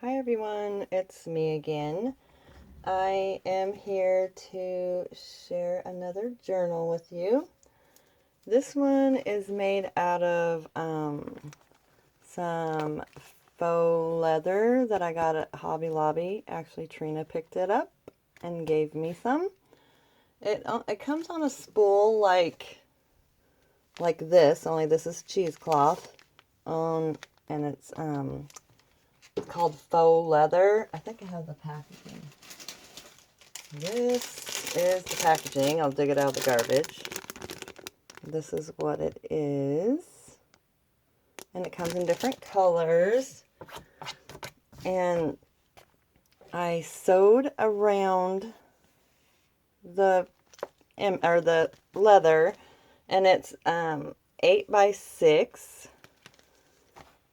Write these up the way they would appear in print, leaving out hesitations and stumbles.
Hi everyone, it's me again. I am here to share another journal with you. This one is made out of some faux leather that I got at Hobby Lobby. Actually, Trina picked it up and gave me some. It comes on a spool like this, only this is cheesecloth. And it's called faux leather. I think I have the packaging. This is the packaging. I'll dig it out of the garbage. This is what it is. And it comes in different colors. And I sewed around the leather, and it's 8 by 6.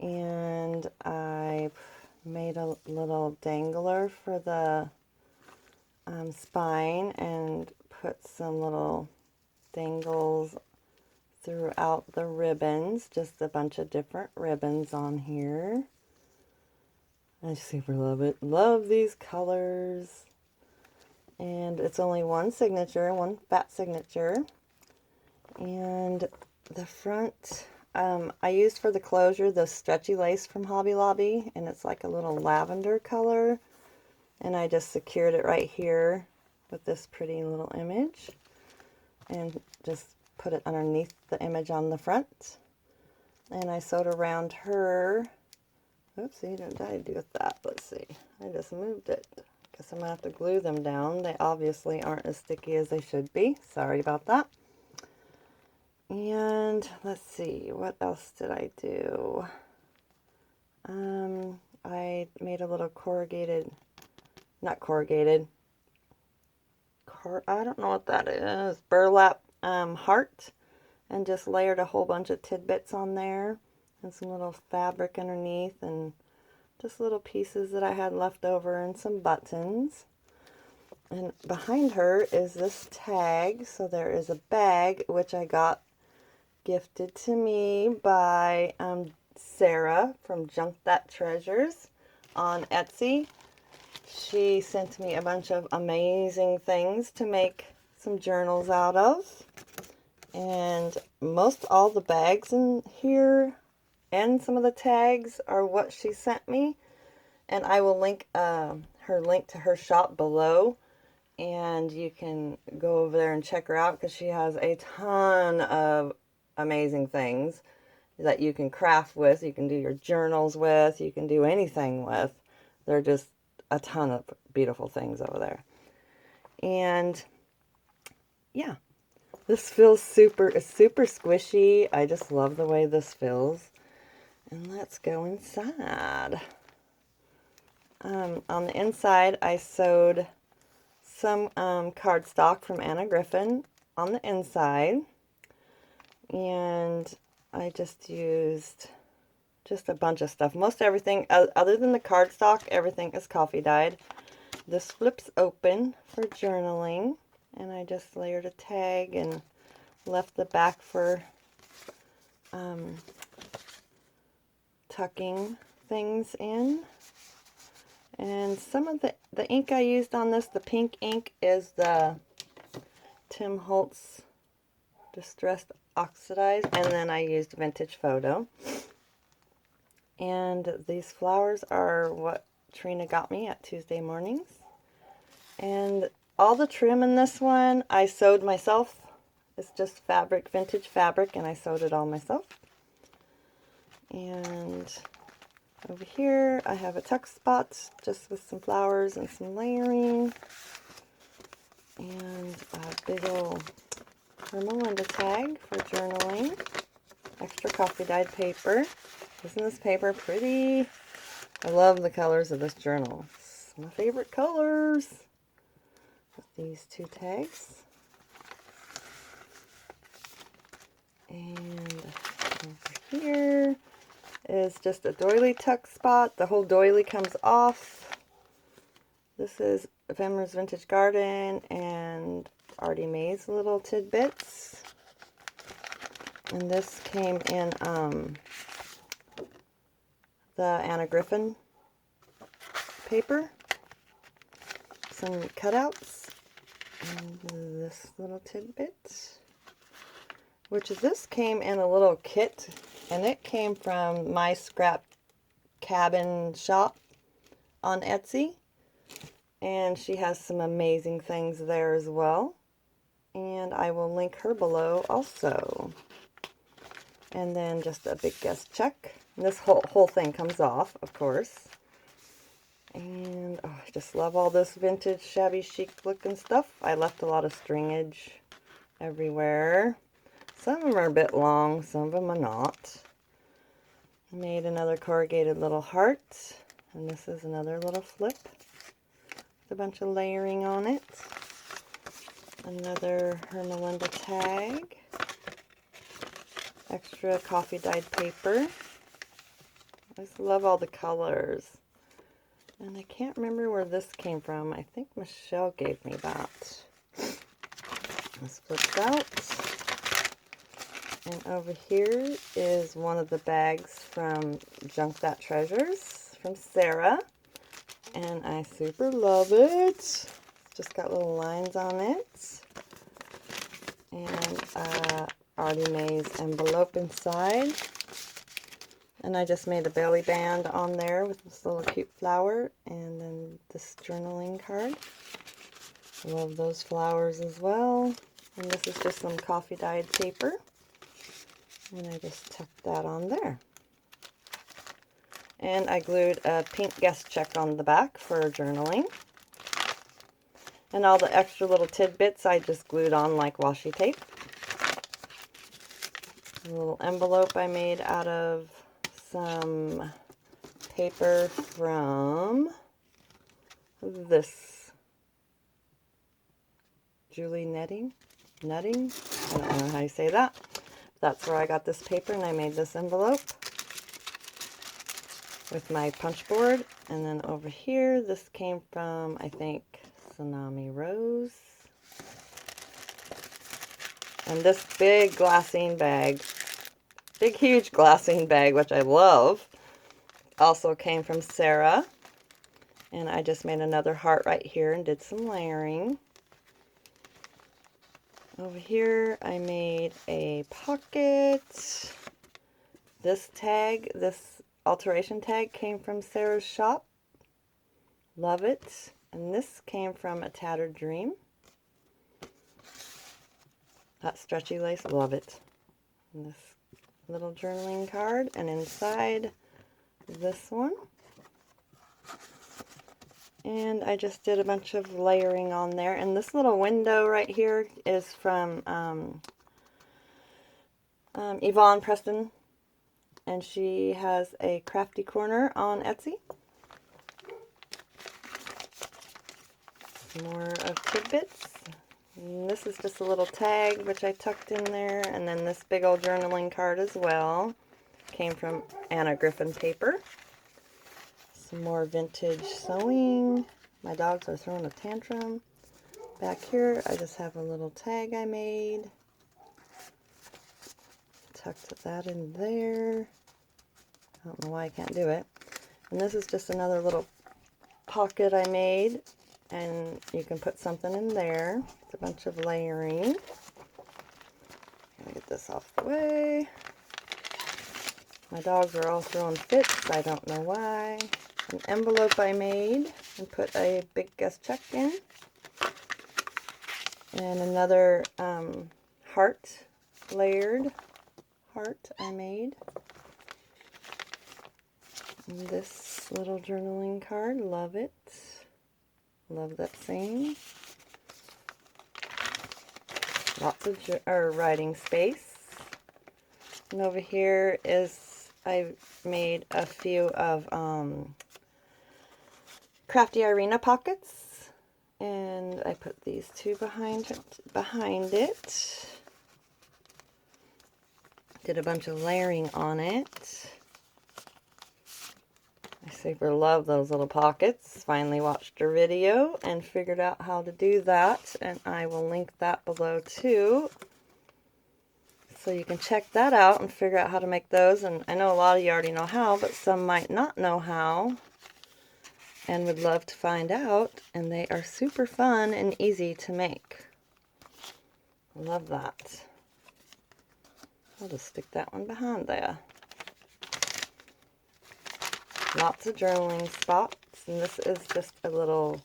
And I made a little dangler for the spine and put some little dangles throughout the ribbons, just a bunch of different ribbons on here. I super love it. Love these colors. And it's only one signature, one fat signature. And the front, I used for the closure the stretchy lace from Hobby Lobby, and it's like a little lavender color. And I just secured it right here with this pretty little image and just put it underneath the image on the front. And I sewed around her. Oopsie, what did I do with that? Let's see. I just moved it. Guess I'm going to have to glue them down. They obviously aren't as sticky as they should be. Sorry about that. And let's see, what else did I do? I made a little I don't know what that is, burlap heart, and just layered a whole bunch of tidbits on there and some little fabric underneath and just little pieces that I had left over and some buttons. And behind her is this tag. So there is a bag which I got gifted to me by Sarah from Junk That Treasures on Etsy. She sent me a bunch of amazing things to make some journals out of. And most all the bags in here and some of the tags are what she sent me. And I will link her link to her shop below. And you can go over there and check her out because she has a ton of amazing things that you can craft with. You can do your journals with. You can do anything with. They're just a ton of beautiful things over there. And yeah, this feels super squishy. I just love the way this feels. And let's go inside. On the inside, I sewed some cardstock from Anna Griffin on the inside. And I just used just a bunch of stuff. Most everything, other than the cardstock, everything is coffee dyed. This flips open for journaling. And I just layered a tag and left the back for tucking things in. And some of the ink I used on this, the pink ink, is the Tim Holtz Distressed Oxidized, and then I used Vintage Photo. And these flowers are what Trina got me at Tuesday mornings. And all the trim in this one I sewed myself. It's just fabric, vintage fabric, and I sewed it all myself. And over here I have a tuck spot just with some flowers and some layering. And a big old Melinda tag for journaling. Extra coffee dyed paper. Isn't this paper pretty? I love the colors of this journal. It's my favorite colors. With these two tags. And over here is just a doily tuck spot. The whole doily comes off. This is Ephemera's Vintage Garden and Artie Mae's little tidbits. And this came in the Anna Griffin paper, some cutouts, and this little tidbit, which this came in a little kit, and it came from My Scrap Cabin Shop on Etsy, and she has some amazing things there as well, and I will link her below also. And then just a big guest check. And this whole thing comes off, of course. And oh, I just love all this vintage shabby chic looking stuff. I left a lot of stringage everywhere. Some of them are a bit long, some of them are not. I made another corrugated little heart. And this is another little flip with a bunch of layering on it. Another Her Melinda tag. Extra coffee dyed paper. I just love all the colors. And I can't remember where this came from. I think Michelle gave me that. This flips out. And over here is one of the bags from Junk That Treasures from Sarah. And I super love it. It's just got little lines on it. And already made envelope inside, and I just made a belly band on there with this little cute flower, and then this journaling card. Love those flowers as well. And this is just some coffee dyed paper, and I just tucked that on there. And I glued a pink guest check on the back for journaling, and all the extra little tidbits I just glued on like washi tape. A little envelope I made out of some paper from this Julie Nutting. I don't know how you say that. That's where I got this paper, and I made this envelope with my punch board. And then over here, this came from, I think, Tsunami Rose. And this big glassine bag, big huge glassine bag, which I love, also came from Sarah. And I just made another heart right here and did some layering. Over here I made a pocket. This tag, this alteration tag, came from Sarah's shop. Love it. And this came from A Tattered Dream. That stretchy lace, love it. And this little journaling card, and inside this one. And I just did a bunch of layering on there. And this little window right here is from Yvonne Preston. And she has a crafty corner on Etsy. More of tidbits. And this is just a little tag which I tucked in there, and then this big old journaling card as well. Came from Anna Griffin paper. Some more vintage sewing. My dogs are throwing a tantrum. Back here I just have a little tag I made. Tucked that in there. I don't know why I can't do it. And this is just another little pocket I made. And you can put something in there. It's a bunch of layering. Let me get this off the way. My dogs are all throwing fits. I don't know why. An envelope I made and put a big guest check in. And another heart, layered heart I made. And this little journaling card, love it. Love that saying. Lots of writing space. And over here is, I made a few of Crafty Irina pockets. And I put these two behind it. Did a bunch of layering on it. I super love those little pockets. Finally watched her video and figured out how to do that, and I will link that below too. So you can check that out and figure out how to make those. And I know a lot of you already know how, but some might not know how. and would love to find out, and they are super fun and easy to make. Love that. I'll just stick that one behind there. Lots of journaling spots, and this is just a little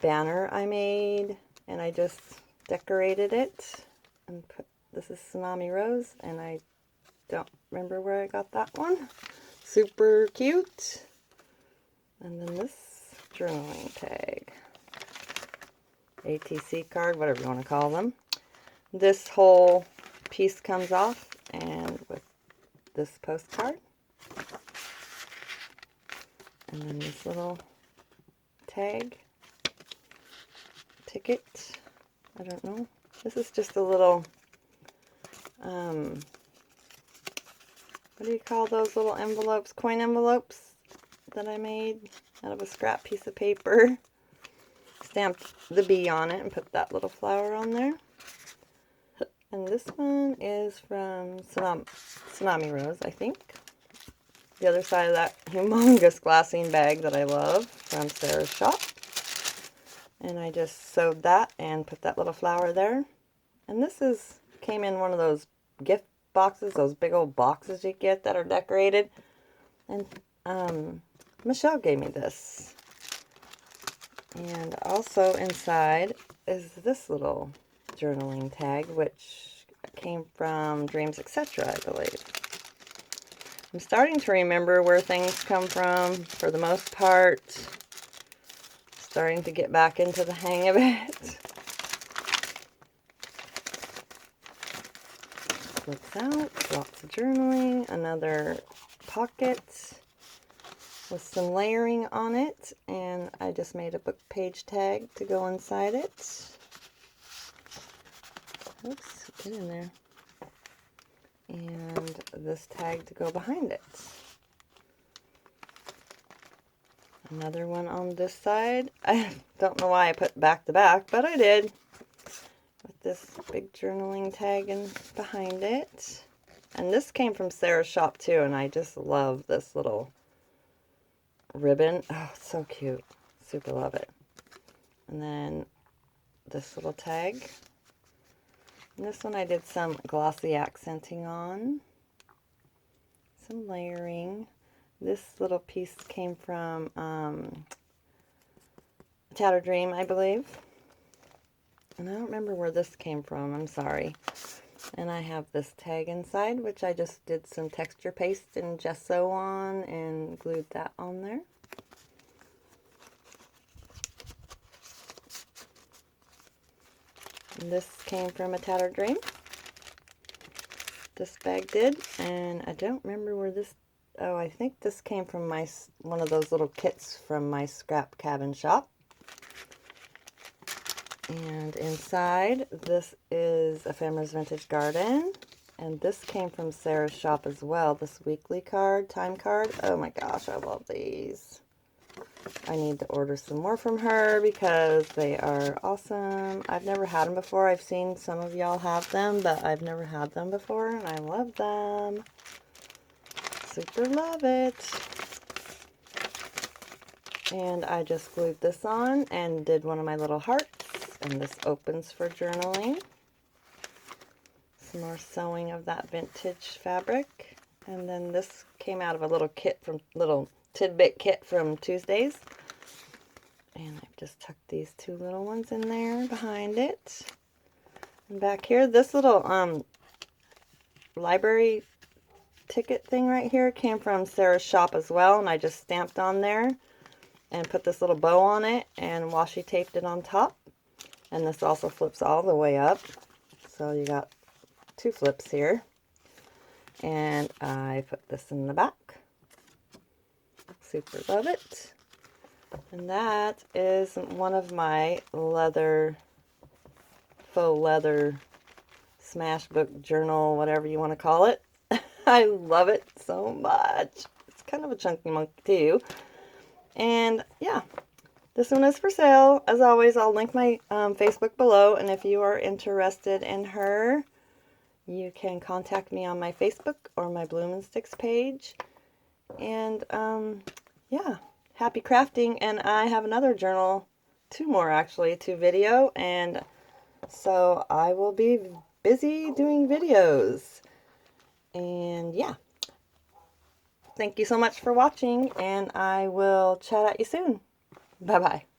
banner I made, and I just decorated it and put, this is Tsunami Rose, and I don't remember where I got that one. Super cute. And then this journaling tag, ATC card, whatever you want to call them. This whole piece comes off, and with this postcard, and then this little tag, ticket, I don't know. This is just a little, what do you call those little envelopes? Coin envelopes that I made out of a scrap piece of paper. Stamped the bee on it and put that little flower on there. And this one is from Tsunami Rose, I think. The other side of that humongous glassine bag that I love from Sarah's shop. And I just sewed that and put that little flower there. And this came in one of those gift boxes, those big old boxes you get that are decorated. And Michelle gave me this. And also inside is this little journaling tag, which came from Dreams Etc., I believe. I'm starting to remember where things come from for the most part. Starting to get back into the hang of it. Flips out, lots of journaling, another pocket with some layering on it, and I just made a book page tag to go inside it. Oops, get in there. And this tag to go behind it. Another one on this side. I don't know why I put back to back, but I did. With this big journaling tag behind it. And this came from Sarah's shop too, and I just love this little ribbon. Oh, it's so cute. Super love it. And then this little tag. And this one I did some glossy accenting on. Some layering. This little piece came from Tattered Dream, I believe. And I don't remember where this came from. I'm sorry. And I have this tag inside, which I just did some texture paste and gesso on and glued that on there. And this came from a Tattered Dream. This bag did, and I don't remember where this, oh, I think this came from one of those little kits from my scrap cabin shop. And inside, this is Ephemera's Vintage Garden. And this came from Sarah's shop as well. This weekly card, time card. Oh my gosh, I love these. I need to order some more from her because they are awesome. I've never had them before. I've seen some of y'all have them, but I've never had them before, and I love them. Super love it. And I just glued this on and did one of my little hearts. And this opens for journaling. Some more sewing of that vintage fabric. And then this came out of a little tidbit kit from Tuesdays. And I've just tucked these two little ones in there behind it. And back here, this little library ticket thing right here came from Sarah's shop as well. And I just stamped on there and put this little bow on it and washi taped it on top. And this also flips all the way up. So you got two flips here. And I put this in the back. Super love it. And that is one of my faux leather smash book journal, whatever you want to call it. I love it so much. It's kind of a chunky monkey too. And yeah. This one is for sale. As always, I'll link my Facebook below, and if you are interested in her, you can contact me on my Facebook or my Bloom and Sticks page. And yeah, happy crafting, and I have another journal, 2 more actually, to video, and so I will be busy doing videos. And yeah, thank you so much for watching, and I will chat at you soon. Bye bye.